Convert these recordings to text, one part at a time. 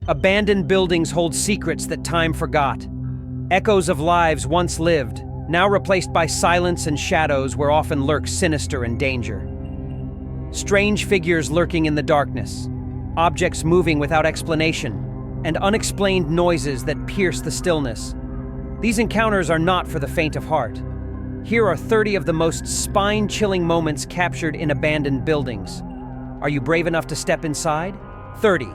Abandoned buildings hold secrets that time forgot. Echoes of lives once lived, now replaced by silence and shadows where often lurks sinister and danger. Strange figures lurking in the darkness, objects moving without explanation, and unexplained noises that pierce the stillness. These encounters are not for the faint of heart. Here are 30 of the most spine-chilling moments captured in abandoned buildings. Are you brave enough to step inside? 30.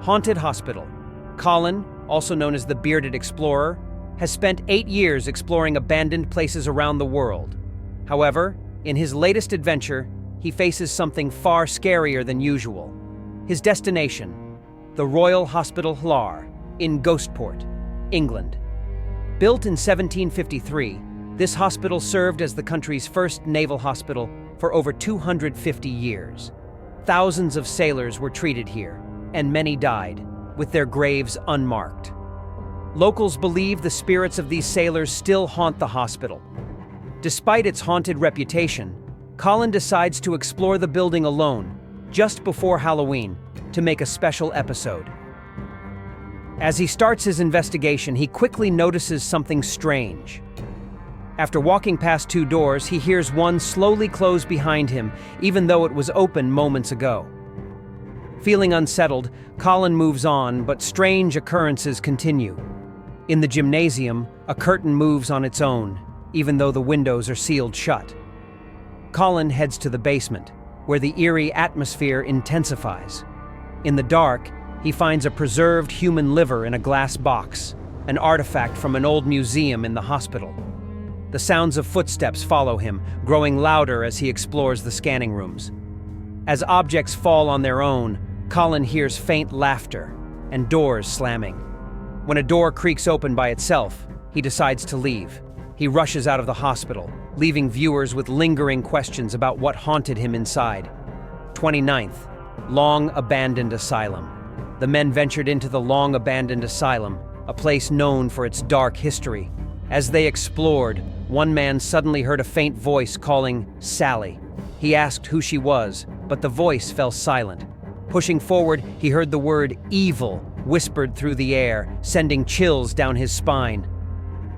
Haunted Hospital. Colin, also known as the Bearded Explorer, has spent 8 years exploring abandoned places around the world. However, in his latest adventure, he faces something far scarier than usual. His destination, the Royal Hospital Hlar in Ghostport, England. Built in 1753, this hospital served as the country's first naval hospital for over 250 years. Thousands of sailors were treated here, and many died, with their graves unmarked. Locals believe the spirits of these sailors still haunt the hospital. Despite its haunted reputation, Colin decides to explore the building alone, just before Halloween, to make a special episode. As he starts his investigation, he quickly notices something strange. After walking past 2 doors, he hears one slowly close behind him, even though it was open moments ago. Feeling unsettled, Colin moves on, but strange occurrences continue. In the gymnasium, a curtain moves on its own, even though the windows are sealed shut. Colin heads to the basement, where the eerie atmosphere intensifies. In the dark, he finds a preserved human liver in a glass box, an artifact from an old museum in the hospital. The sounds of footsteps follow him, growing louder as he explores the scanning rooms. As objects fall on their own, Colin hears faint laughter and doors slamming. When a door creaks open by itself, he decides to leave. He rushes out of the hospital, leaving viewers with lingering questions about what haunted him inside. 29th, Long Abandoned Asylum. The men ventured into the Long Abandoned Asylum, a place known for its dark history. As they explored, one man suddenly heard a faint voice calling Sally. He asked who she was, but the voice fell silent. Pushing forward, he heard the word evil whispered through the air, sending chills down his spine.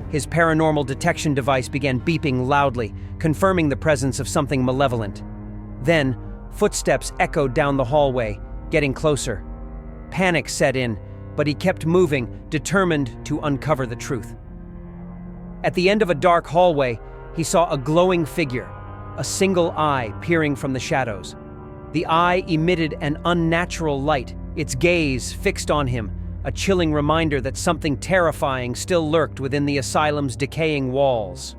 His paranormal detection device began beeping loudly, confirming the presence of something malevolent. Then, footsteps echoed down the hallway, getting closer. Panic set in, but he kept moving, determined to uncover the truth. At the end of a dark hallway, he saw a glowing figure, a single eye peering from the shadows. The eye emitted an unnatural light, its gaze fixed on him, a chilling reminder that something terrifying still lurked within the asylum's decaying walls.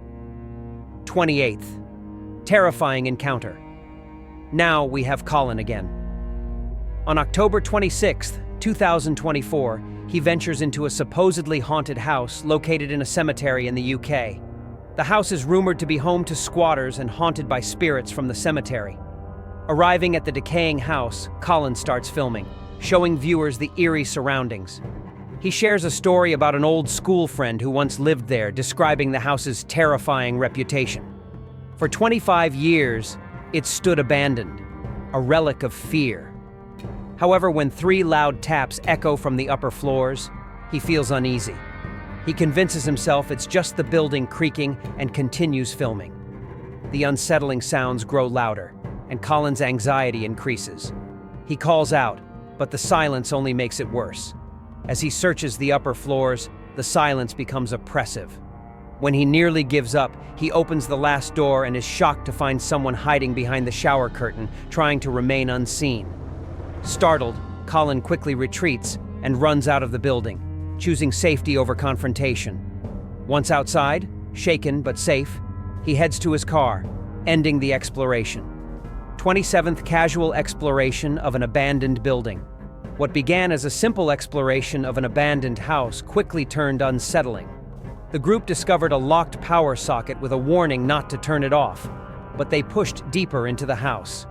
28th. Terrifying encounter. Now we have Colin again. On October 26, 2024, he ventures into a supposedly haunted house located in a cemetery in the UK. The house is rumored to be home to squatters and haunted by spirits from the cemetery. Arriving at the decaying house, Colin starts filming, showing viewers the eerie surroundings. He shares a story about an old school friend who once lived there, describing the house's terrifying reputation. For 25 years, it stood abandoned, a relic of fear. However, when 3 loud taps echo from the upper floors, he feels uneasy. He convinces himself it's just the building creaking and continues filming. The unsettling sounds grow louder, and Colin's anxiety increases. He calls out, but the silence only makes it worse. As he searches the upper floors, the silence becomes oppressive. When he nearly gives up, he opens the last door and is shocked to find someone hiding behind the shower curtain, trying to remain unseen. Startled, Colin quickly retreats and runs out of the building, choosing safety over confrontation. Once outside, shaken but safe, he heads to his car, ending the exploration. 27th casual exploration of an abandoned building. What began as a simple exploration of an abandoned house quickly turned unsettling. The group discovered a locked power socket with a warning not to turn it off, but they pushed deeper into the house.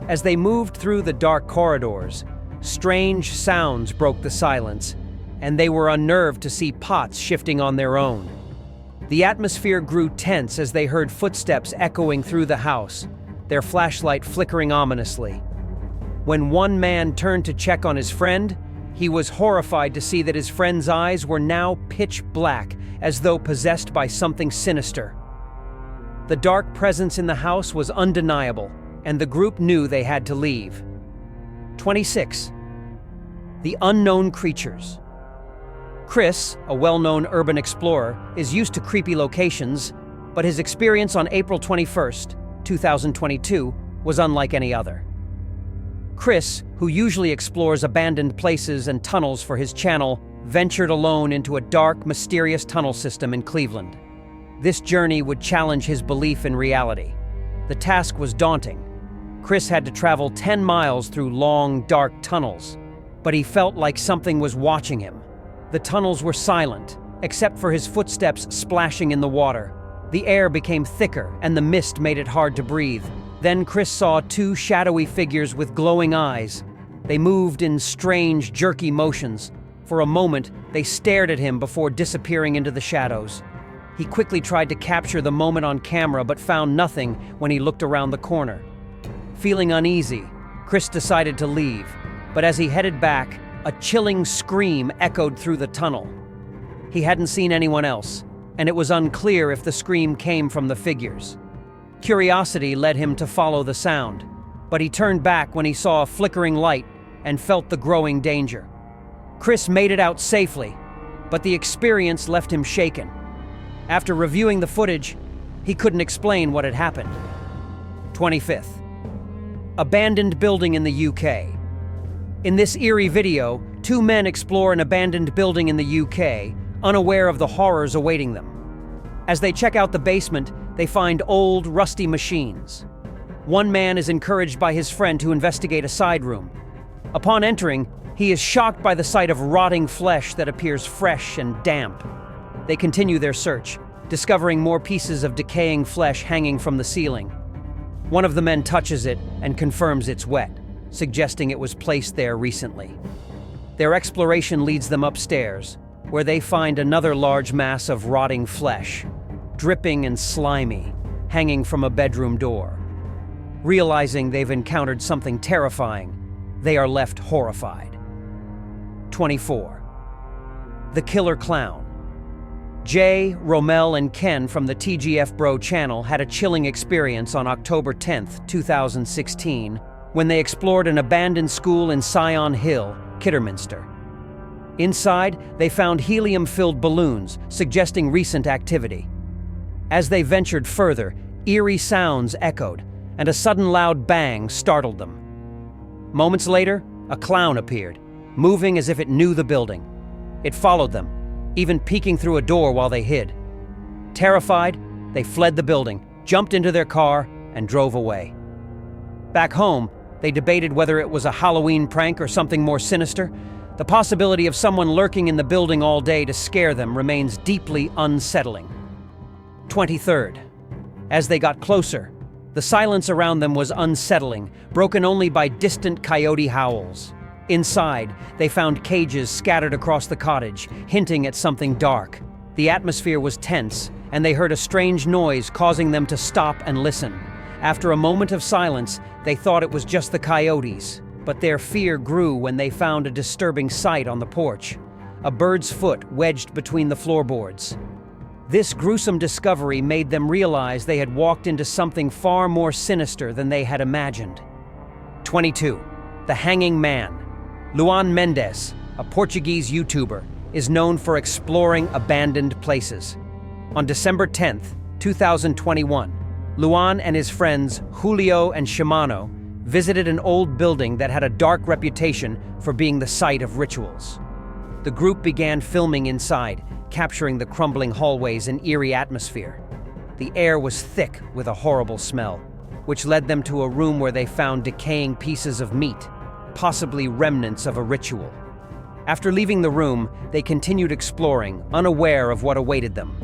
As they moved through the dark corridors, strange sounds broke the silence, and they were unnerved to see pots shifting on their own. The atmosphere grew tense as they heard footsteps echoing through the house, their flashlight flickering ominously. When one man turned to check on his friend, He was horrified to see that his friend's eyes were now pitch black, as though possessed by something sinister. The dark presence in the house was undeniable, and the group knew they had to leave. 26. The unknown creatures. Chris, a well-known urban explorer, is used to creepy locations, but his experience on April 21st, 2022, was unlike any other. Chris, who usually explores abandoned places and tunnels for his channel, ventured alone into a dark, mysterious tunnel system in Cleveland. This journey would challenge his belief in reality. The task was daunting. Chris had to travel 10 miles through long, dark tunnels, but he felt like something was watching him. The tunnels were silent, except for his footsteps splashing in the water. The air became thicker, and the mist made it hard to breathe. Then Chris saw two shadowy figures with glowing eyes. They moved in strange, jerky motions. For a moment, they stared at him before disappearing into the shadows. He quickly tried to capture the moment on camera, but found nothing when he looked around the corner. Feeling uneasy, Chris decided to leave, but as he headed back, a chilling scream echoed through the tunnel. He hadn't seen anyone else, and it was unclear if the scream came from the figures. Curiosity led him to follow the sound, but he turned back when he saw a flickering light and felt the growing danger. Chris made it out safely, but the experience left him shaken. After reviewing the footage, he couldn't explain what had happened. 25th. Abandoned building in the UK. In this eerie video, two men explore an abandoned building in the UK, unaware of the horrors awaiting them. As they check out the basement, they find old, rusty machines. One man is encouraged by his friend to investigate a side room. Upon entering, he is shocked by the sight of rotting flesh that appears fresh and damp. They continue their search, discovering more pieces of decaying flesh hanging from the ceiling. One of the men touches it and confirms it's wet, suggesting it was placed there recently. Their exploration leads them upstairs, where they find another large mass of rotting flesh, dripping and slimy, hanging from a bedroom door. Realizing they've encountered something terrifying, they are left horrified. 24. The Killer Clown. Jay, Romel, and Ken from the TGF Bro channel had a chilling experience on October 10th, 2016, when they explored an abandoned school in Syon Hill, Kidderminster. Inside, they found helium-filled balloons, suggesting recent activity. As they ventured further, eerie sounds echoed, and a sudden loud bang startled them. Moments later, a clown appeared, moving as if it knew the building. It followed them, even peeking through a door while they hid. Terrified, they fled the building, jumped into their car, and drove away. Back home, they debated whether it was a Halloween prank or something more sinister. The possibility of someone lurking in the building all day to scare them remains deeply unsettling. 23rd. As they got closer, the silence around them was unsettling, broken only by distant coyote howls. Inside, they found cages scattered across the cottage, hinting at something dark. The atmosphere was tense, and they heard a strange noise causing them to stop and listen. After a moment of silence, they thought it was just the coyotes, but their fear grew when they found a disturbing sight on the porch: a bird's foot wedged between the floorboards. This gruesome discovery made them realize they had walked into something far more sinister than they had imagined. 22. The Hanging Man. Luan Mendes, a Portuguese YouTuber, is known for exploring abandoned places. On December 10th, 2021, Luan and his friends Julio and Shimano visited an old building that had a dark reputation for being the site of rituals. The group began filming inside, capturing the crumbling hallways and eerie atmosphere. The air was thick with a horrible smell, which led them to a room where they found decaying pieces of meat, possibly remnants of a ritual. After leaving the room, they continued exploring, unaware of what awaited them.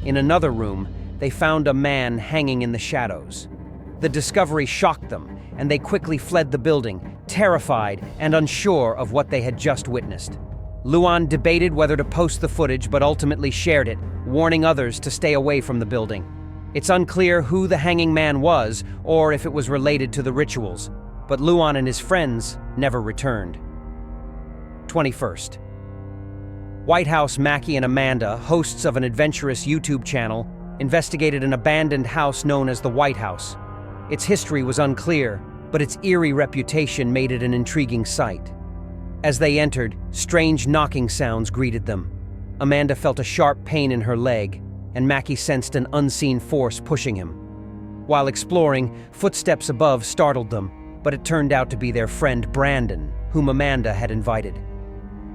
In another room, they found a man hanging in the shadows. The discovery shocked them, and they quickly fled the building, terrified and unsure of what they had just witnessed. Luan debated whether to post the footage, but ultimately shared it, warning others to stay away from the building. It's unclear who the hanging man was or if it was related to the rituals, but Luan and his friends never returned. 21st. White House Mackie and Amanda, hosts of an adventurous YouTube channel, investigated an abandoned house known as the White House. Its history was unclear, but its eerie reputation made it an intriguing sight. As they entered, strange knocking sounds greeted them. Amanda felt a sharp pain in her leg, and Mackie sensed an unseen force pushing him. While exploring, footsteps above startled them, but it turned out to be their friend Brandon, whom Amanda had invited.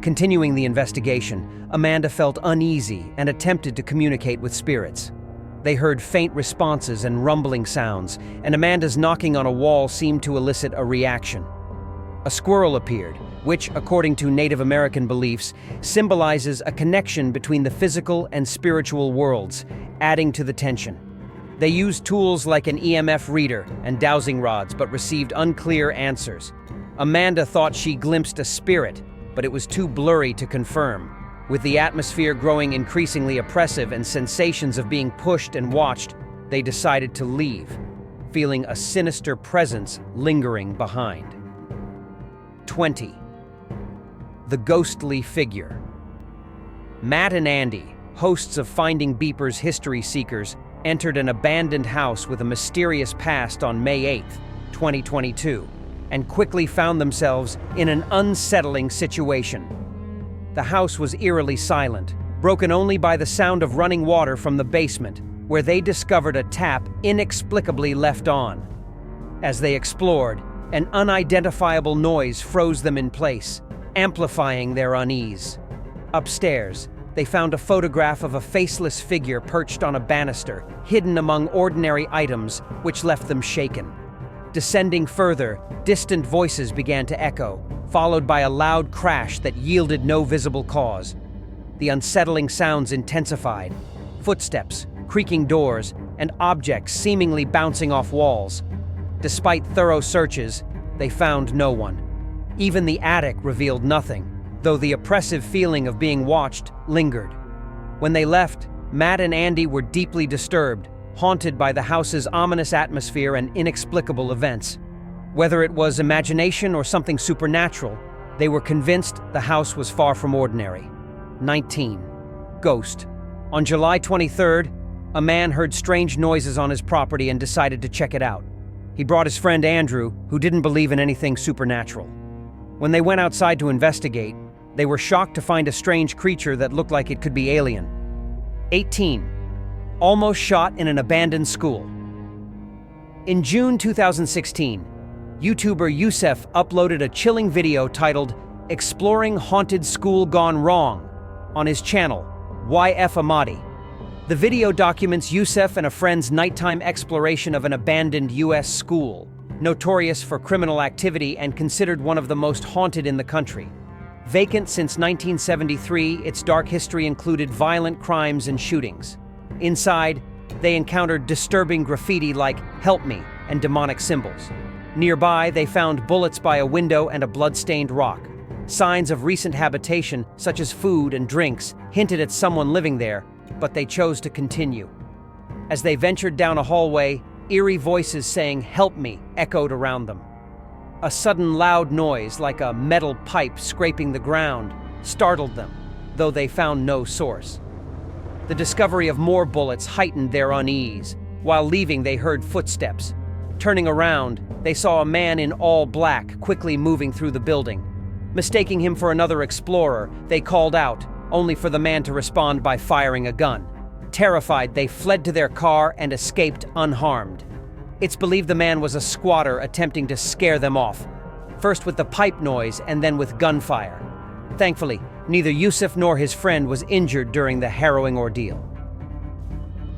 Continuing the investigation, Amanda felt uneasy and attempted to communicate with spirits. They heard faint responses and rumbling sounds, and Amanda's knocking on a wall seemed to elicit a reaction. A squirrel appeared, which, according to Native American beliefs, symbolizes a connection between the physical and spiritual worlds, adding to the tension. They used tools like an EMF reader and dowsing rods, but received unclear answers. Amanda thought she glimpsed a spirit, but it was too blurry to confirm. With the atmosphere growing increasingly oppressive and sensations of being pushed and watched, they decided to leave, feeling a sinister presence lingering behind. 20. The ghostly figure. Matt and Andy, hosts of Finding Beepers History Seekers, entered an abandoned house with a mysterious past on May 8, 2022, and quickly found themselves in an unsettling situation. The house was eerily silent, broken only by the sound of running water from the basement, where they discovered a tap inexplicably left on. As they explored, an unidentifiable noise froze them in place, amplifying their unease. Upstairs, they found a photograph of a faceless figure perched on a banister, hidden among ordinary items, which left them shaken. Descending further, distant voices began to echo, followed by a loud crash that yielded no visible cause. The unsettling sounds intensified. Footsteps, creaking doors, and objects seemingly bouncing off walls. Despite thorough searches, they found no one. Even the attic revealed nothing, though the oppressive feeling of being watched lingered. When they left, Matt and Andy were deeply disturbed, haunted by the house's ominous atmosphere and inexplicable events. Whether it was imagination or something supernatural, they were convinced the house was far from ordinary. 19. Ghost. On July 23rd, a man heard strange noises on his property and decided to check it out. He brought his friend Andrew, who didn't believe in anything supernatural. When they went outside to investigate, they were shocked to find a strange creature that looked like it could be alien. 18. Almost shot in an abandoned school. In June 2016, YouTuber Yusef uploaded a chilling video titled "Exploring Haunted School Gone Wrong" on his channel, YF Amadi. The video documents Yusef and a friend's nighttime exploration of an abandoned U.S. school, notorious for criminal activity and considered one of the most haunted in the country. Vacant since 1973, its dark history included violent crimes and shootings. Inside, they encountered disturbing graffiti like "Help Me" and demonic symbols. Nearby, they found bullets by a window and a blood-stained rock. Signs of recent habitation, such as food and drinks, hinted at someone living there, but they chose to continue. As they ventured down a hallway, eerie voices saying "Help me" echoed around them. A sudden loud noise, like a metal pipe scraping the ground, startled them, though they found no source. The discovery of more bullets heightened their unease. While leaving, they heard footsteps. Turning around, they saw a man in all black quickly moving through the building. Mistaking him for another explorer, they called out, only for the man to respond by firing a gun. Terrified, they fled to their car and escaped unharmed. It's believed the man was a squatter attempting to scare them off, first with the pipe noise and then with gunfire. Thankfully, neither Yusef nor his friend was injured during the harrowing ordeal.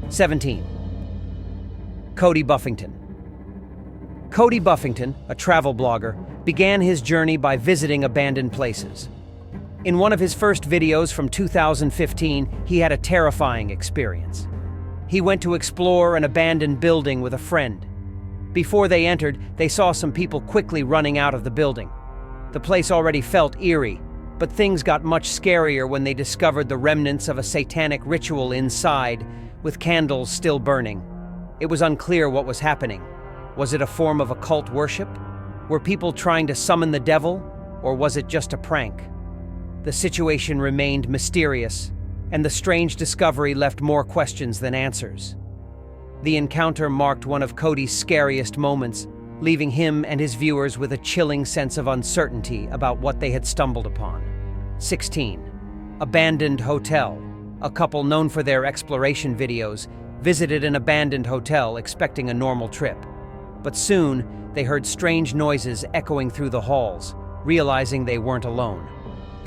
17. Cody Buffington. Cody Buffington, a travel blogger, began his journey by visiting abandoned places. In one of his first videos from 2015, he had a terrifying experience. He went to explore an abandoned building with a friend. Before they entered, they saw some people quickly running out of the building. The place already felt eerie, but things got much scarier when they discovered the remnants of a satanic ritual inside, with candles still burning. It was unclear what was happening. Was it a form of occult worship? Were people trying to summon the devil, or was it just a prank? The situation remained mysterious, and the strange discovery left more questions than answers. The encounter marked one of Cody's scariest moments, leaving him and his viewers with a chilling sense of uncertainty about what they had stumbled upon. 16. Abandoned hotel. A couple known for their exploration videos visited an abandoned hotel expecting a normal trip. But soon, they heard strange noises echoing through the halls, realizing they weren't alone.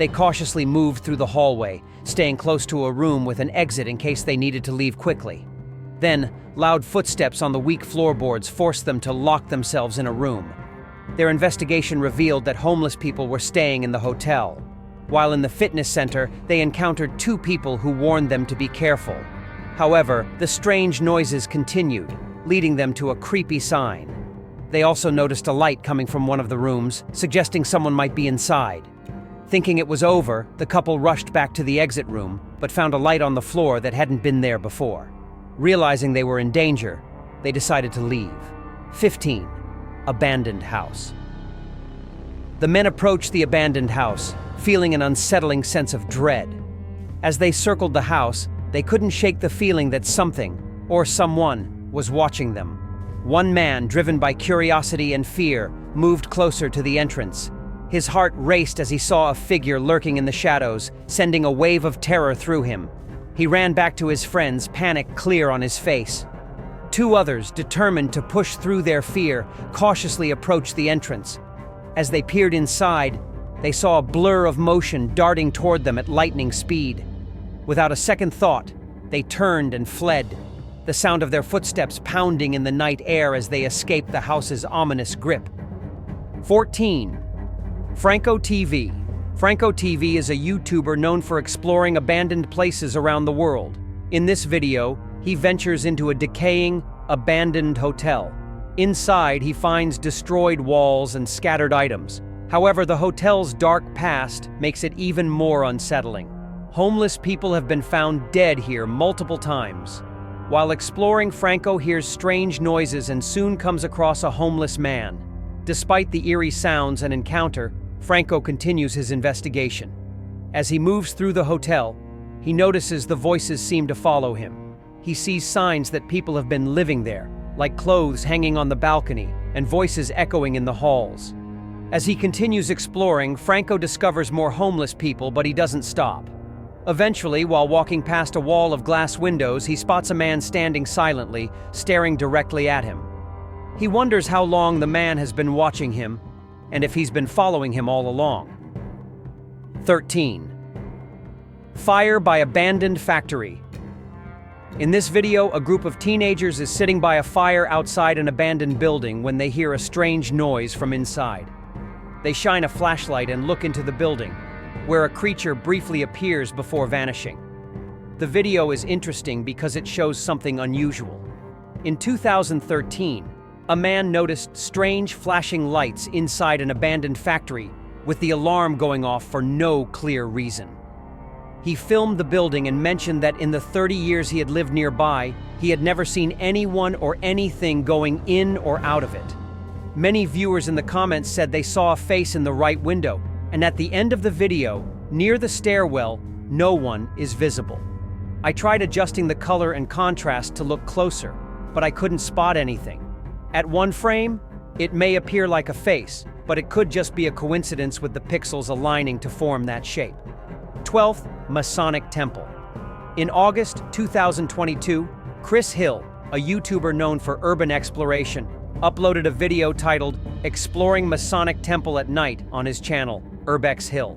They cautiously moved through the hallway, staying close to a room with an exit in case they needed to leave quickly. Then, loud footsteps on the weak floorboards forced them to lock themselves in a room. Their investigation revealed that homeless people were staying in the hotel. While in the fitness center, they encountered two people who warned them to be careful. However, the strange noises continued, leading them to a creepy sign. They also noticed a light coming from one of the rooms, suggesting someone might be inside. Thinking it was over, the couple rushed back to the exit room, but found a light on the floor that hadn't been there before. Realizing they were in danger, they decided to leave. 15. Abandoned house. The men approached the abandoned house, feeling an unsettling sense of dread. As they circled the house, they couldn't shake the feeling that something, or someone, was watching them. One man, driven by curiosity and fear, moved closer to the entrance. His heart raced as he saw a figure lurking in the shadows, sending a wave of terror through him. He ran back to his friends, panic clear on his face. Two others, determined to push through their fear, cautiously approached the entrance. As they peered inside, they saw a blur of motion darting toward them at lightning speed. Without a second thought, they turned and fled, the sound of their footsteps pounding in the night air as they escaped the house's ominous grip. 14. Franco TV. Franco TV is a YouTuber known for exploring abandoned places around the world. In this video, he ventures into a decaying, abandoned hotel. Inside, he finds destroyed walls and scattered items. However, the hotel's dark past makes it even more unsettling. Homeless people have been found dead here multiple times. While exploring, Franco hears strange noises and soon comes across a homeless man. Despite the eerie sounds and encounter, Franco continues his investigation. As he moves through the hotel, he notices the voices seem to follow him. He sees signs that people have been living there, like clothes hanging on the balcony and voices echoing in the halls. As he continues exploring, Franco discovers more homeless people, but he doesn't stop. Eventually, while walking past a wall of glass windows, he spots a man standing silently, staring directly at him. He wonders how long the man has been watching him, and if he's been following him all along. 13. Fire by abandoned factory. In this video, a group of teenagers is sitting by a fire outside an abandoned building when they hear a strange noise from inside. They shine a flashlight and look into the building, where a creature briefly appears before vanishing. The video is interesting because it shows something unusual. In 2013, a man noticed strange flashing lights inside an abandoned factory, with the alarm going off for no clear reason. He filmed the building and mentioned that in the 30 years he had lived nearby, he had never seen anyone or anything going in or out of it. Many viewers in the comments said they saw a face in the right window, and at the end of the video, near the stairwell, no one is visible. I tried adjusting the color and contrast to look closer, but I couldn't spot anything. At one frame, it may appear like a face, but it could just be a coincidence with the pixels aligning to form that shape. 12th, Masonic Temple. In August 2022, Chris Hill, a YouTuber known for urban exploration, uploaded a video titled Exploring Masonic Temple at Night on his channel, Urbex Hill.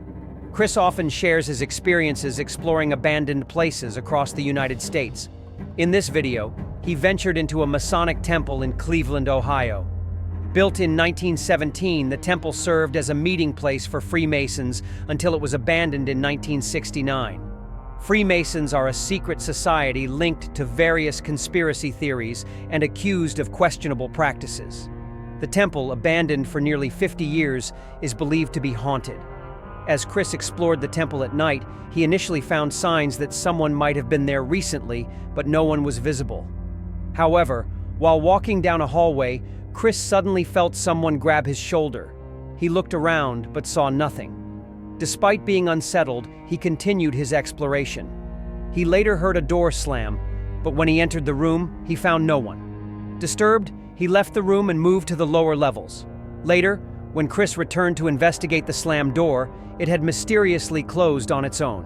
Chris often shares his experiences exploring abandoned places across the United States. In this video, he ventured into a Masonic temple in Cleveland, Ohio. Built in 1917, the temple served as a meeting place for Freemasons until it was abandoned in 1969. Freemasons are a secret society linked to various conspiracy theories and accused of questionable practices. The temple, abandoned for nearly 50 years, is believed to be haunted. As Chris explored the temple at night, he initially found signs that someone might have been there recently, but no one was visible. However, while walking down a hallway, Chris suddenly felt someone grab his shoulder. He looked around, but saw nothing. Despite being unsettled, he continued his exploration. He later heard a door slam, but when he entered the room, he found no one. Disturbed, he left the room and moved to the lower levels. Later, when Chris returned to investigate the slammed door, it had mysteriously closed on its own.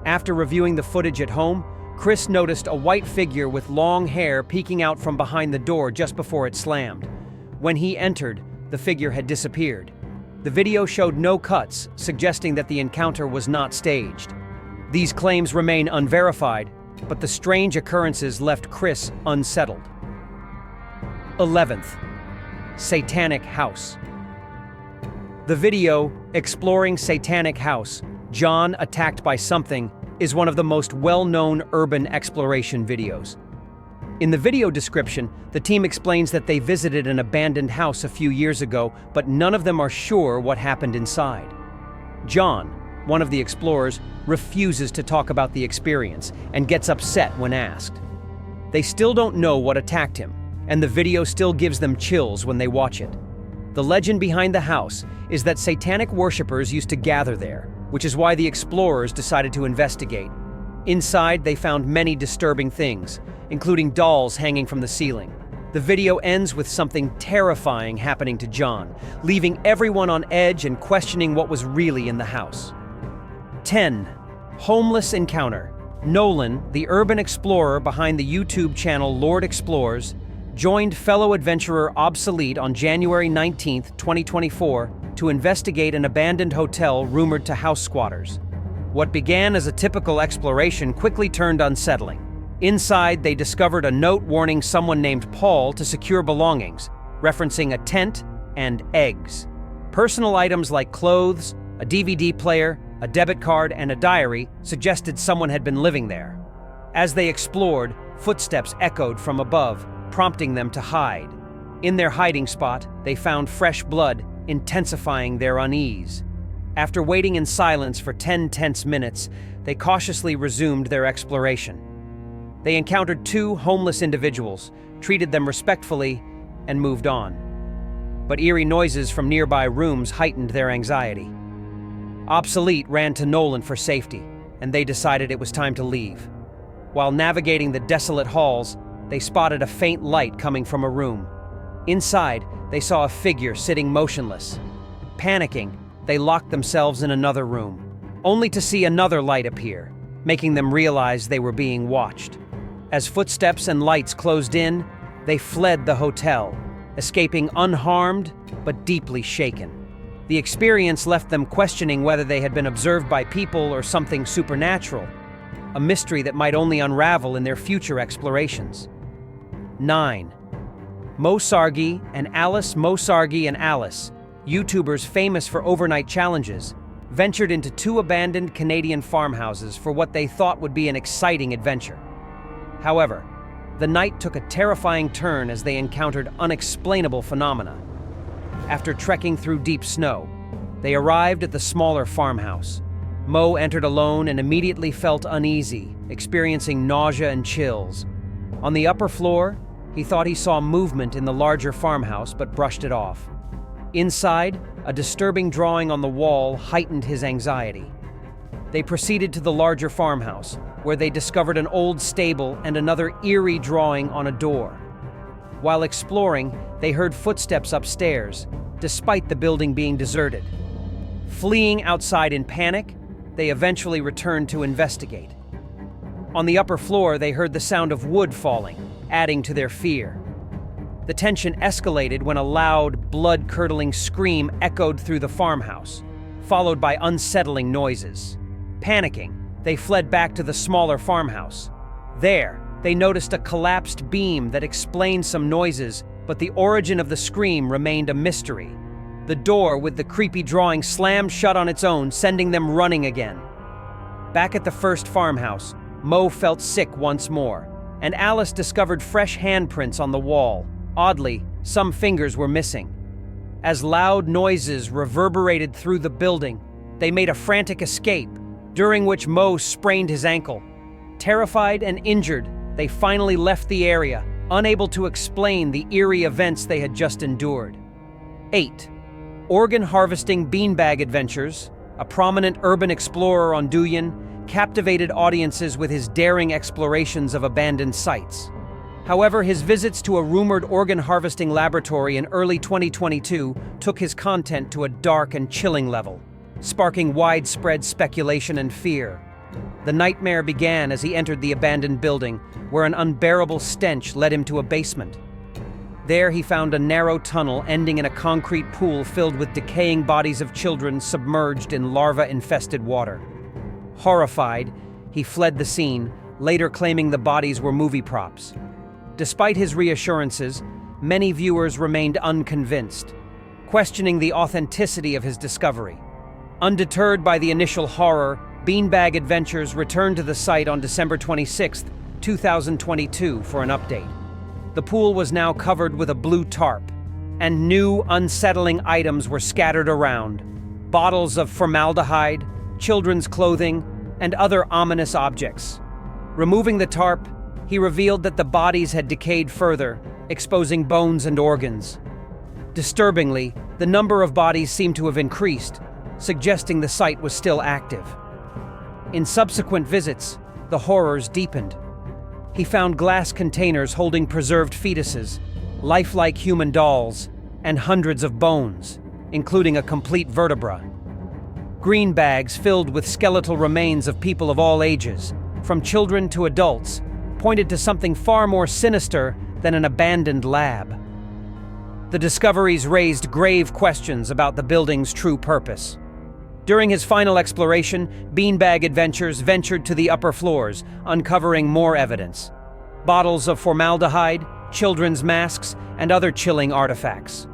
After reviewing the footage at home, Chris noticed a white figure with long hair peeking out from behind the door just before it slammed. When he entered, the figure had disappeared. The video showed no cuts, suggesting that the encounter was not staged. These claims remain unverified, but the strange occurrences left Chris unsettled. 11th. Satanic House. The video, Exploring Satanic House, John Attacked by Something, is one of the most well-known urban exploration videos. In the video description, the team explains that they visited an abandoned house a few years ago, but none of them are sure what happened inside. John, one of the explorers, refuses to talk about the experience and gets upset when asked. They still don't know what attacked him, and the video still gives them chills when they watch it. The legend behind the house is that satanic worshippers used to gather there, which is why the explorers decided to investigate. Inside, they found many disturbing things, including dolls hanging from the ceiling. The video ends with something terrifying happening to John, leaving everyone on edge and questioning what was really in the house. 10. Homeless Encounter. Nolan, the urban explorer behind the YouTube channel Lord Explores, joined fellow adventurer Obsolete on January 19, 2024, to investigate an abandoned hotel rumored to house squatters. What began as a typical exploration quickly turned unsettling. Inside, they discovered a note warning someone named Paul to secure belongings, referencing a tent and eggs. Personal items like clothes, a DVD player, a debit card, and a diary suggested someone had been living there. As they explored, footsteps echoed from above, prompting them to hide. In their hiding spot, they found fresh blood, intensifying their unease. After waiting in silence for 10 tense minutes, they cautiously resumed their exploration. They encountered 2 homeless individuals, treated them respectfully, and moved on. But eerie noises from nearby rooms heightened their anxiety. Obsolete ran to Nolan for safety, and they decided it was time to leave. While navigating the desolate halls, they spotted a faint light coming from a room. Inside, they saw a figure sitting motionless. Panicking, they locked themselves in another room, only to see another light appear, making them realize they were being watched. As footsteps and lights closed in, they fled the hotel, escaping unharmed but deeply shaken. The experience left them questioning whether they had been observed by people or something supernatural, a mystery that might only unravel in their future explorations. 9. Mo Sargi and Alice. Mo Sargi and Alice, YouTubers famous for overnight challenges, ventured into 2 abandoned Canadian farmhouses for what they thought would be an exciting adventure. However, the night took a terrifying turn as they encountered unexplainable phenomena. After trekking through deep snow, they arrived at the smaller farmhouse. Mo entered alone and immediately felt uneasy, experiencing nausea and chills. On the upper floor, he thought he saw movement in the larger farmhouse but brushed it off. Inside, a disturbing drawing on the wall heightened his anxiety. They proceeded to the larger farmhouse, where they discovered an old stable and another eerie drawing on a door. While exploring, they heard footsteps upstairs, despite the building being deserted. Fleeing outside in panic, they eventually returned to investigate. On the upper floor, they heard the sound of wood falling, adding to their fear. The tension escalated when a loud, blood-curdling scream echoed through the farmhouse, followed by unsettling noises. Panicking, they fled back to the smaller farmhouse. There, they noticed a collapsed beam that explained some noises, but the origin of the scream remained a mystery. The door with the creepy drawing slammed shut on its own, sending them running again. Back at the first farmhouse, Mo felt sick once more, and Alice discovered fresh handprints on the wall. Oddly, some fingers were missing. As loud noises reverberated through the building, they made a frantic escape, during which Mo sprained his ankle. Terrified and injured, they finally left the area, unable to explain the eerie events they had just endured. 8. Organ Harvesting Beanbag Adventures. a prominent urban explorer on Douyin, captivated audiences with his daring explorations of abandoned sites. However, his visits to a rumored organ harvesting laboratory in early 2022 took his content to a dark and chilling level, sparking widespread speculation and fear. The nightmare began as he entered the abandoned building, where an unbearable stench led him to a basement. There he found a narrow tunnel ending in a concrete pool filled with decaying bodies of children submerged in larva-infested water. Horrified, he fled the scene, later claiming the bodies were movie props. Despite his reassurances, many viewers remained unconvinced, questioning the authenticity of his discovery. Undeterred by the initial horror, Beanbag Adventures returned to the site on December 26, 2022 for an update. The pool was now covered with a blue tarp, and new, unsettling items were scattered around. Bottles of formaldehyde, children's clothing, and other ominous objects. Removing the tarp, he revealed that the bodies had decayed further, exposing bones and organs. Disturbingly, the number of bodies seemed to have increased, suggesting the site was still active. In subsequent visits, the horrors deepened. He found glass containers holding preserved fetuses, lifelike human dolls, and hundreds of bones, including a complete vertebra. Green bags filled with skeletal remains of people of all ages, from children to adults, pointed to something far more sinister than an abandoned lab. The discoveries raised grave questions about the building's true purpose. During his final exploration, Beanbag Adventures ventured to the upper floors, uncovering more evidence. Bottles of formaldehyde, children's masks, and other chilling artifacts.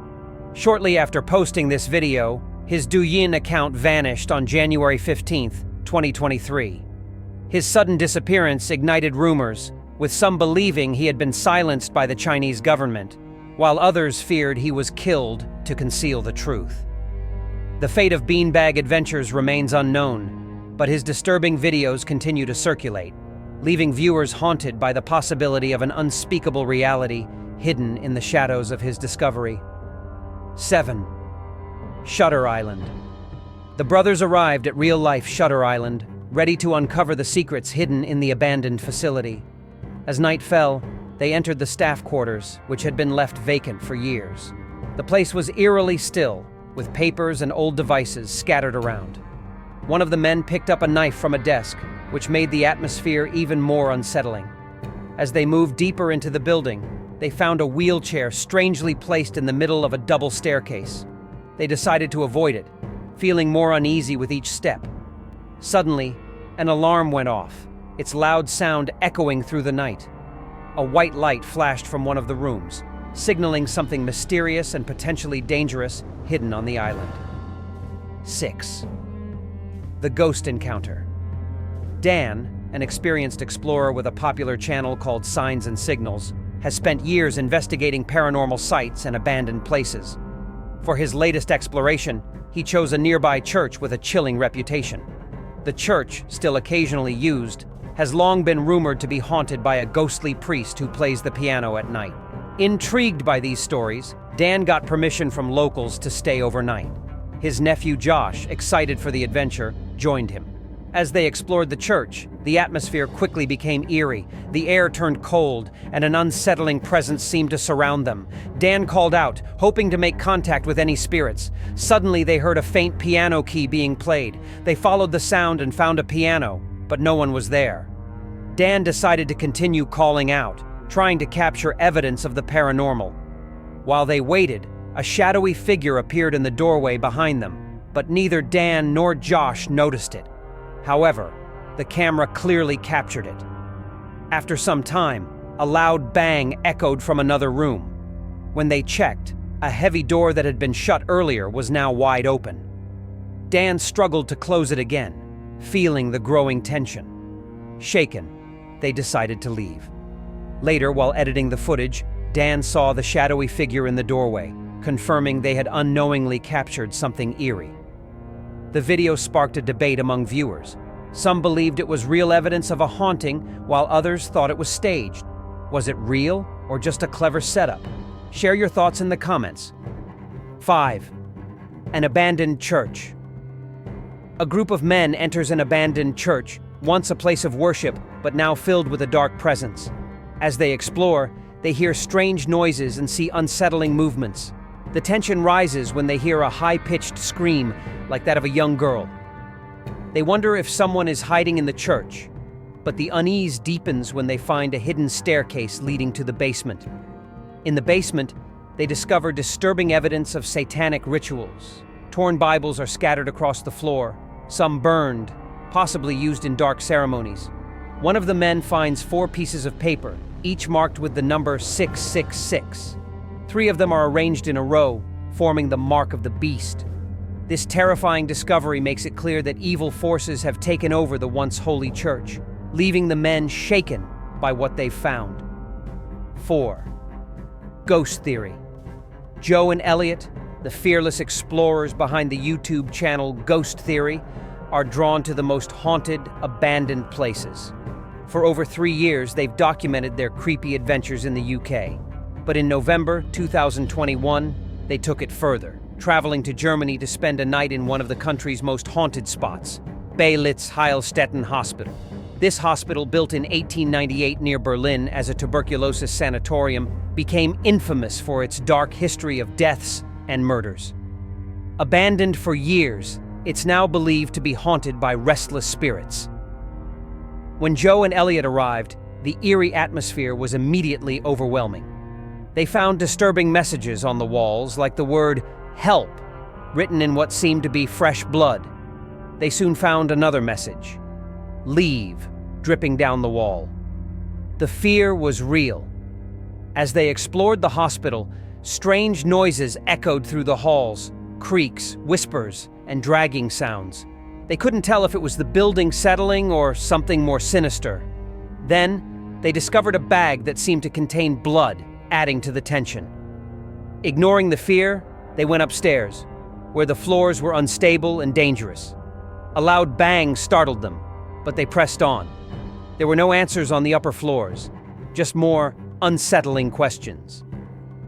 Shortly after posting this video, his Douyin account vanished on January 15, 2023. His sudden disappearance ignited rumors, with some believing he had been silenced by the Chinese government, while others feared he was killed to conceal the truth. The fate of Beanbag Adventures remains unknown, but his disturbing videos continue to circulate, leaving viewers haunted by the possibility of an unspeakable reality hidden in the shadows of his discovery. 7. Shutter Island. The brothers arrived at real-life Shutter Island, ready to uncover the secrets hidden in the abandoned facility. As night fell, they entered the staff quarters, which had been left vacant for years. The place was eerily still, with papers and old devices scattered around. One of the men picked up a knife from a desk, which made the atmosphere even more unsettling. As they moved deeper into the building, they found a wheelchair strangely placed in the middle of a double staircase. They decided to avoid it, feeling more uneasy with each step. Suddenly, an alarm went off, its loud sound echoing through the night. A white light flashed from one of the rooms, signaling something mysterious and potentially dangerous hidden on the island. 6. The Ghost Encounter. Dan, an experienced explorer with a popular channel called Signs and Signals, has spent years investigating paranormal sites and abandoned places. For his latest exploration, he chose a nearby church with a chilling reputation. The church, still occasionally used, has long been rumored to be haunted by a ghostly priest who plays the piano at night. Intrigued by these stories, Dan got permission from locals to stay overnight. His nephew Josh, excited for the adventure, joined him. As they explored the church, the atmosphere quickly became eerie. The air turned cold, and an unsettling presence seemed to surround them. Dan called out, hoping to make contact with any spirits. Suddenly, they heard a faint piano key being played. They followed the sound and found a piano, but no one was there. Dan decided to continue calling out, trying to capture evidence of the paranormal. While they waited, a shadowy figure appeared in the doorway behind them, but neither Dan nor Josh noticed it. However, the camera clearly captured it. After some time, a loud bang echoed from another room. When they checked, a heavy door that had been shut earlier was now wide open. Dan struggled to close it again, feeling the growing tension. Shaken, they decided to leave. Later, while editing the footage, Dan saw the shadowy figure in the doorway, confirming they had unknowingly captured something eerie. The video sparked a debate among viewers. Some believed it was real evidence of a haunting, while others thought it was staged. Was it real or just a clever setup? Share your thoughts in the comments. 5. An abandoned church. A group of men enters an abandoned church, once a place of worship, but now filled with a dark presence. As they explore, they hear strange noises and see unsettling movements. The tension rises when they hear a high-pitched scream, like that of a young girl. They wonder if someone is hiding in the church, but the unease deepens when they find a hidden staircase leading to the basement. In the basement, they discover disturbing evidence of satanic rituals. Torn Bibles are scattered across the floor, some burned, possibly used in dark ceremonies. One of the men finds 4 pieces of paper, each marked with the number 666. 3 of them are arranged in a row, forming the mark of the beast. This terrifying discovery makes it clear that evil forces have taken over the once holy church, leaving the men shaken by what they've found. 4. Ghost theory. Joe and Elliot, the fearless explorers behind the YouTube channel Ghost Theory, are drawn to the most haunted, abandoned places. For over 3 years, they've documented their creepy adventures in the UK. But in November 2021, they took it further, traveling to Germany to spend a night in one of the country's most haunted spots, Belitz Heilstätten Hospital. This hospital, built in 1898 near Berlin as a tuberculosis sanatorium, became infamous for its dark history of deaths and murders. Abandoned for years, it's now believed to be haunted by restless spirits. When Joe and Elliot arrived, the eerie atmosphere was immediately overwhelming. They found disturbing messages on the walls, like the word "help," written in what seemed to be fresh blood. They soon found another message, "leave," dripping down the wall. The fear was real. As they explored the hospital, strange noises echoed through the halls, creaks, whispers, and dragging sounds. They couldn't tell if it was the building settling or something more sinister. Then, they discovered a bag that seemed to contain blood, adding to the tension. Ignoring the fear, they went upstairs, where the floors were unstable and dangerous. A loud bang startled them, but they pressed on. There were no answers on the upper floors, just more unsettling questions.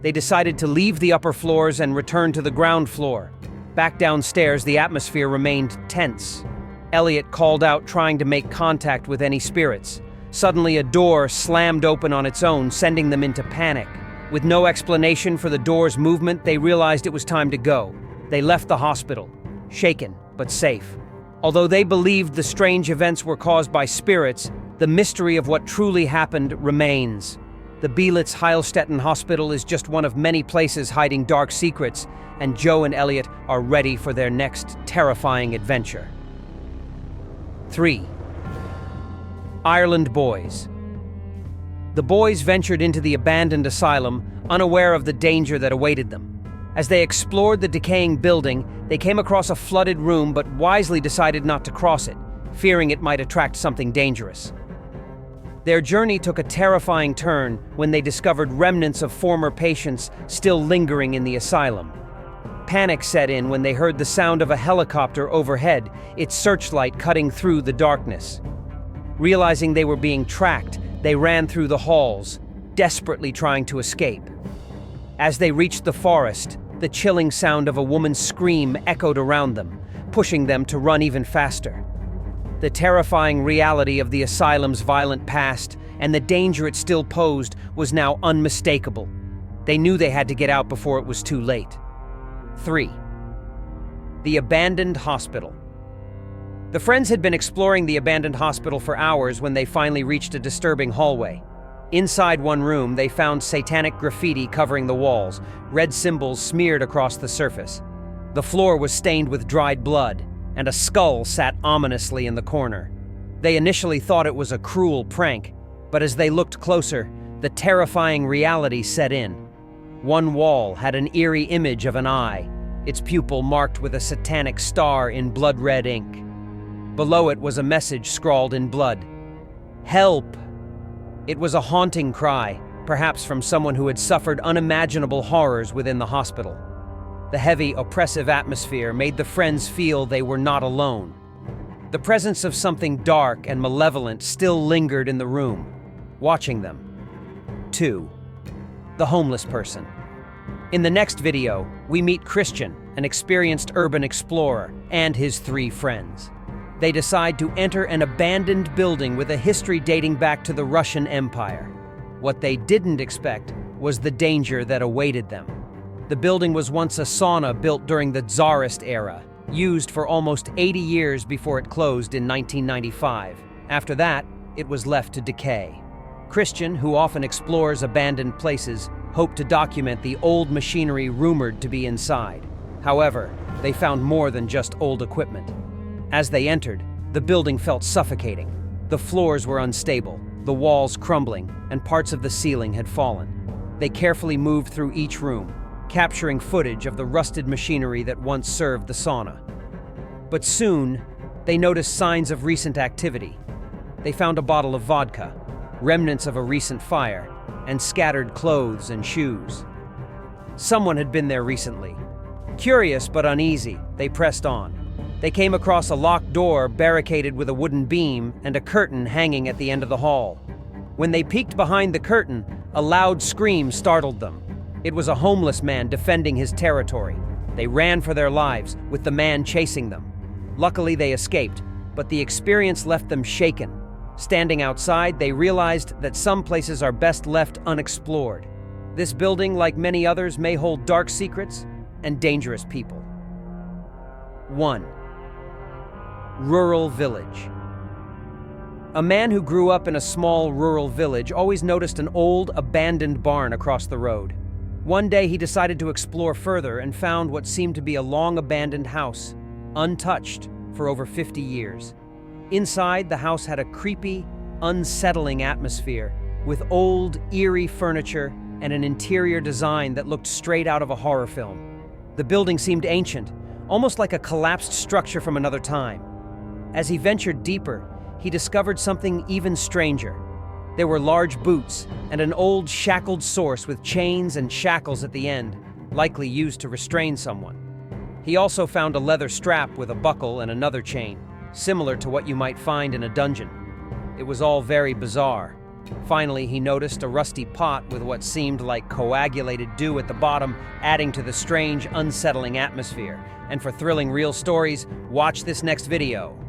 They decided to leave the upper floors and return to the ground floor. Back downstairs, the atmosphere remained tense. Elliot called out, trying to make contact with any spirits. Suddenly, a door slammed open on its own, sending them into panic. With no explanation for the door's movement, they realized it was time to go. They left the hospital, shaken but safe. Although they believed the strange events were caused by spirits, the mystery of what truly happened remains. The Belitz Heilstätten Hospital is just one of many places hiding dark secrets, and Joe and Elliot are ready for their next terrifying adventure. 3. Ireland Boys. The boys ventured into the abandoned asylum, unaware of the danger that awaited them. As they explored the decaying building, they came across a flooded room but wisely decided not to cross it, fearing it might attract something dangerous. Their journey took a terrifying turn when they discovered remnants of former patients still lingering in the asylum. Panic set in when they heard the sound of a helicopter overhead, its searchlight cutting through the darkness. Realizing they were being tracked, they ran through the halls, desperately trying to escape. As they reached the forest, the chilling sound of a woman's scream echoed around them, pushing them to run even faster. The terrifying reality of the asylum's violent past and the danger it still posed was now unmistakable. They knew they had to get out before it was too late. 3. The abandoned hospital. The friends had been exploring the abandoned hospital for hours when they finally reached a disturbing hallway. Inside one room, they found satanic graffiti covering the walls, red symbols smeared across the surface. The floor was stained with dried blood, and a skull sat ominously in the corner. They initially thought it was a cruel prank, but as they looked closer, the terrifying reality set in. One wall had an eerie image of an eye, its pupil marked with a satanic star in blood-red ink. Below it was a message scrawled in blood. "Help!" It was a haunting cry, perhaps from someone who had suffered unimaginable horrors within the hospital. The heavy, oppressive atmosphere made the friends feel they were not alone. The presence of something dark and malevolent still lingered in the room, watching them. 2. The homeless person. In the next video, we meet Christian, an experienced urban explorer, and his 3 friends. They decide to enter an abandoned building with a history dating back to the Russian Empire. What they didn't expect was the danger that awaited them. The building was once a sauna built during the Tsarist era, used for almost 80 years before it closed in 1995. After that, it was left to decay. Christian, who often explores abandoned places, hoped to document the old machinery rumored to be inside. However, they found more than just old equipment. As they entered, the building felt suffocating. The floors were unstable, the walls crumbling, and parts of the ceiling had fallen. They carefully moved through each room, capturing footage of the rusted machinery that once served the sauna. But soon, they noticed signs of recent activity. They found a bottle of vodka, remnants of a recent fire, and scattered clothes and shoes. Someone had been there recently. Curious but uneasy, they pressed on. They came across a locked door barricaded with a wooden beam and a curtain hanging at the end of the hall. When they peeked behind the curtain, a loud scream startled them. It was a homeless man defending his territory. They ran for their lives, with the man chasing them. Luckily, they escaped, but the experience left them shaken. Standing outside, they realized that some places are best left unexplored. This building, like many others, may hold dark secrets and dangerous people. 1. Rural village. A man who grew up in a small rural village always noticed an old, abandoned barn across the road. One day he decided to explore further and found what seemed to be a long-abandoned house, untouched for over 50 years. Inside, the house had a creepy, unsettling atmosphere, with old, eerie furniture and an interior design that looked straight out of a horror film. The building seemed ancient, almost like a collapsed structure from another time. As he ventured deeper, he discovered something even stranger. There were large boots and an old shackled source with chains and shackles at the end, likely used to restrain someone. He also found a leather strap with a buckle and another chain, similar to what you might find in a dungeon. It was all very bizarre. Finally, he noticed a rusty pot with what seemed like coagulated dew at the bottom, adding to the strange, unsettling atmosphere. And for thrilling real stories, watch this next video.